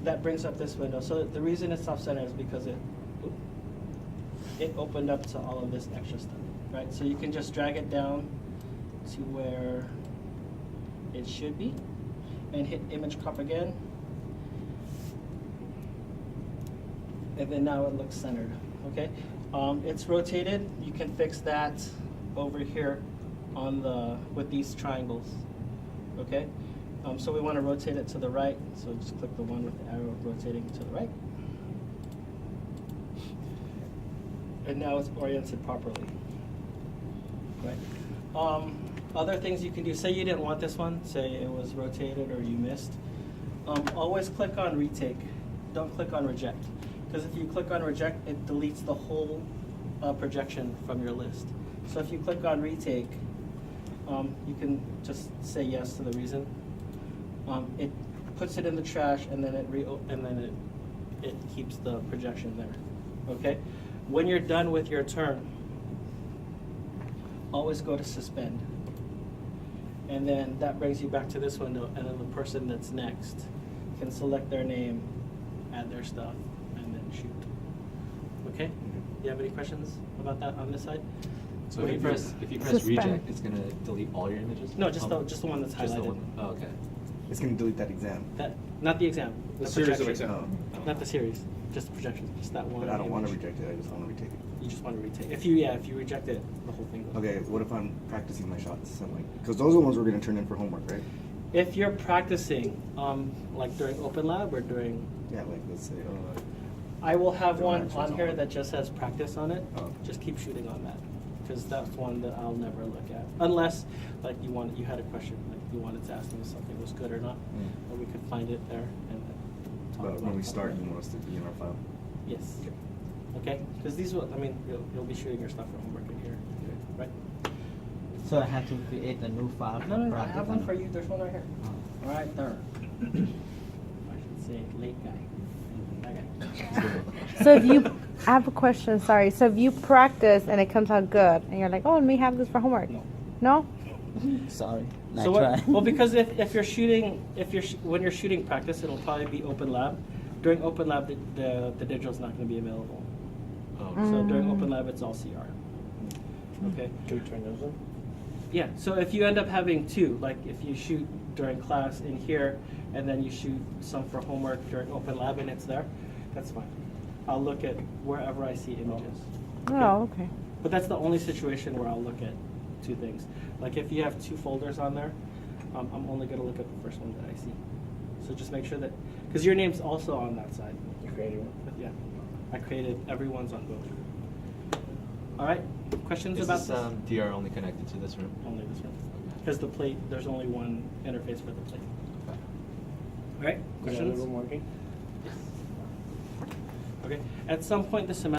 that brings up this window. So the reason it's off-center is because it opened up to all of this extra stuff, right? So you can just drag it down to where it should be and hit image crop again. And then now it looks centered, okay? It's rotated. You can fix that over here on with these triangles, okay? So we want to rotate it to the right, so just click the one with the arrow rotating to the right. And now it's oriented properly, right? Other things you can do, say you didn't want this one, say it was rotated or you missed, always click on retake. Don't click on reject. Because if you click on reject, it deletes the whole projection from your list. So if you click on retake, you can just say yes to the reason. It puts it in the trash, and then it keeps the projection there. Okay. When you're done with your turn, always go to suspend, and then that brings you back to this window, and then the person that's next can select their name, add their stuff, and then shoot. Okay. You have any questions about that on this side? So if you press reject, it's gonna delete all your images? No, just the one that's Just highlighted. the one. Oh, okay. It's going to delete that exam. Not the exam. The series of projection. exam. Oh. Not the series. Just the projection. Just that one. But I don't want to image. reject it. I just want to retake it. You just want to retake. If you reject it, the whole thing goes. Okay, what if I'm practicing my shots? I'm like, because those are the ones we're going to turn in for homework, right? If you're practicing, like during Open Lab or during, Yeah, like let's say. I will have Don't one actually on tell here me. that just says practice on it. Oh. Just keep shooting on that, because that's one that I'll never look at, unless like you had a question, like you wanted to ask me if something was good or not, or we could find it there and then talk But about when we it. start, you want us to be in our file. Yes. Okay, because these will, you'll be shooting your stuff for homework in here, right? So I have to create a new file. No, I have one for you. There's one right here. Oh. Right there. I should say late guy. That guy. So if you, I have a question, sorry. So if you practice and it comes out good, and you're like, oh, let me have this for homework. No. No? Sorry. I So tried. well, because if you're shooting, when you're shooting practice, it'll probably be Open Lab. During Open Lab, the digital's not going to be available. Oh, So during Open Lab, it's all CR. Okay. Can we turn those in? Yeah. So if you end up having two, like if you shoot during class in here, and then you shoot some for homework during Open Lab, and it's there, that's fine. I'll look at wherever I see images. Oh, okay. But that's the only situation where I'll look at two things. Like if you have two folders on there, I'm only going to look at the first one that I see. So just make sure that, because your name's also on that side. You created one? But yeah, I created everyone's on both. All right, questions Is about this this? DR only connected to this room? Only this one. Because the plate, there's only one interface for the plate. All right, Is that questions? room working? Okay, at some point this semester,